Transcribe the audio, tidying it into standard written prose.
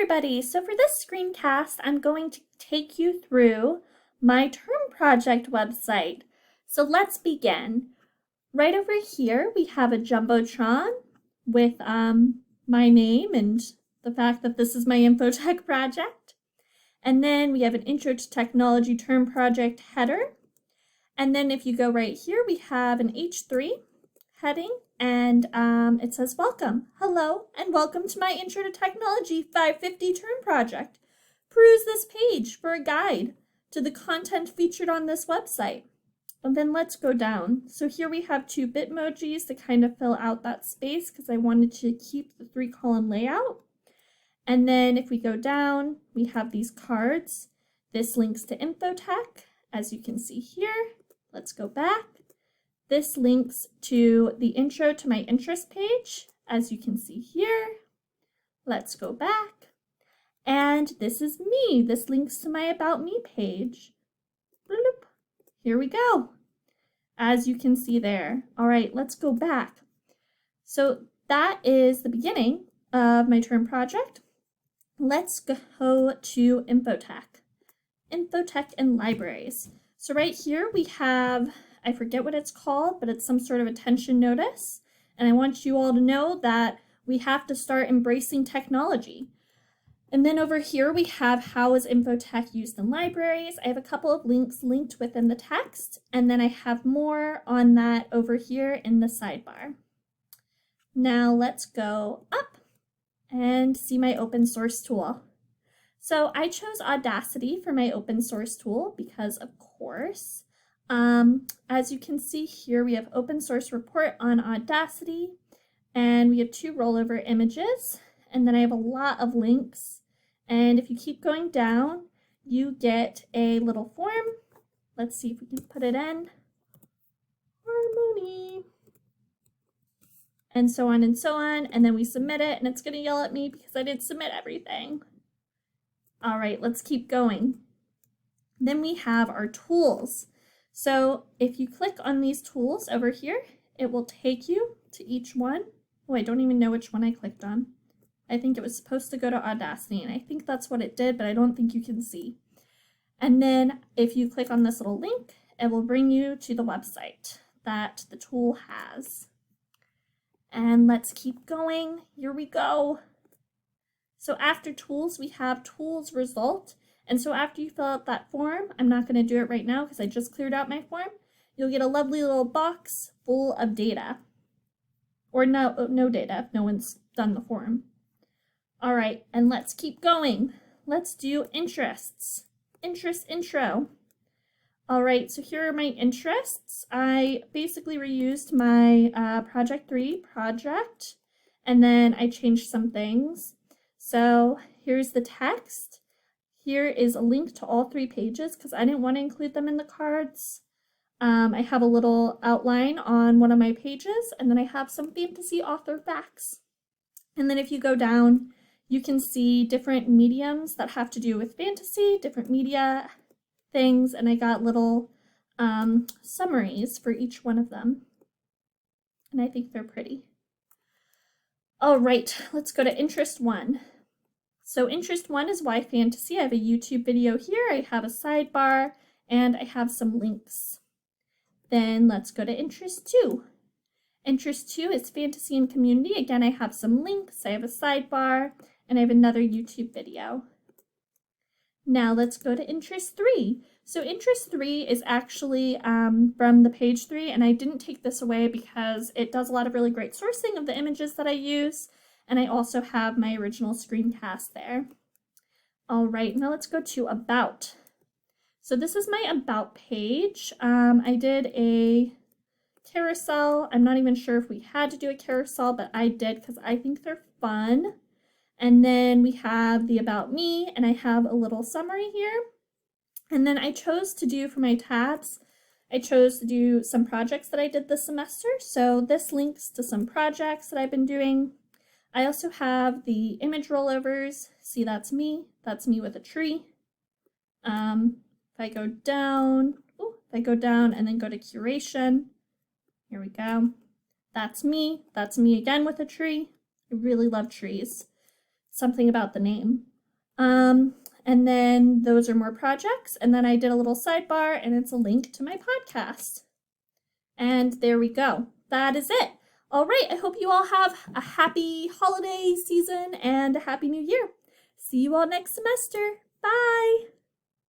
everybody. So for this screencast, I'm going to take you through my term project website. So let's begin. Right over here, we have a Jumbotron with my name and the fact that this is my Infotech project. And then we have an Intro to Technology term project header. And then if you go right here, we have an H3 heading. And it says, welcome, hello, and welcome to my Intro to Technology 550 term project. Peruse this page for a guide to the content featured on this website. And then let's go down. So here we have two Bitmojis to kind of fill out that space because I wanted to keep the 3-column layout. And then if we go down, we have these cards. This links to Infotech, as you can see here. Let's go back. This links to the intro to my interest page, as you can see here. Let's go back. And this is me. This links to my About Me page. Bloop. Here we go. As you can see there. All right, let's go back. So that is the beginning of my term project. Let's go to Infotech. Infotech and libraries. So right here we have, I forget what it's called, but it's some sort of attention notice. And I want you all to know that we have to start embracing technology. And then over here we have how is Infotech used in libraries. I have a couple of links linked within the text, and then I have more on that over here in the sidebar. Now let's go up and see my open source tool. So I chose Audacity for my open source tool because, of course, as you can see here, we have open source report on Audacity, and we have 2 rollover images, and then I have a lot of links. And if you keep going down, you get a little form. Let's see if we can put it in. Harmony. And so on and so on. And then we submit it, and it's going to yell at me because I didn't submit everything. All right, let's keep going. Then we have our tools. So if you click on these tools over here, it will take you to each one. Oh, I don't even know which one I clicked on. I think it was supposed to go to Audacity, and I think that's what it did, but I don't think you can see. And then if you click on this little link, it will bring you to the website that the tool has. And let's keep going. Here we go. So after tools, we have tools result. And so after you fill out that form, I'm not going to do it right now because I just cleared out my form, you'll get a lovely little box full of data. Or no data if no one's done the form. All right, and let's keep going. Let's do interests. Interest intro. All right, so here are my interests. I basically reused my Project 3 project, and then I changed some things. So here's the text. Here is a link to all 3 pages because I didn't want to include them in the cards. I have a little outline on one of my pages, and then I have some fantasy author facts. And then if you go down, you can see different mediums that have to do with fantasy, different media things, and I got little summaries for each one of them. And I think they're pretty. All right, let's go to interest 1. So interest 1 is why fantasy. I have a YouTube video here, I have a sidebar, and I have some links. Then let's go to interest 2. Interest 2 is fantasy and community. Again, I have some links, I have a sidebar, and I have another YouTube video. Now let's go to interest 3. So interest 3 is actually from the page 3, and I didn't take this away because it does a lot of really great sourcing of the images that I use, and I also have my original screencast there. All right, now let's go to about. So this is my about page. I did a carousel. I'm not even sure if we had to do a carousel, but I did because I think they're fun. And then we have the about me, and I have a little summary here. And then I chose to do for my tabs, I chose to do some projects that I did this semester. So this links to some projects that I've been doing. I also have the image rollovers. See, that's me with a tree. If I go down and then go to curation, here we go. That's me again with a tree. I really love trees. Something about the name. And then those are more projects. And then I did a little sidebar and it's a link to my podcast. And there we go. That is it. All right. I hope you all have a happy holiday season and a happy new year. See you all next semester. Bye.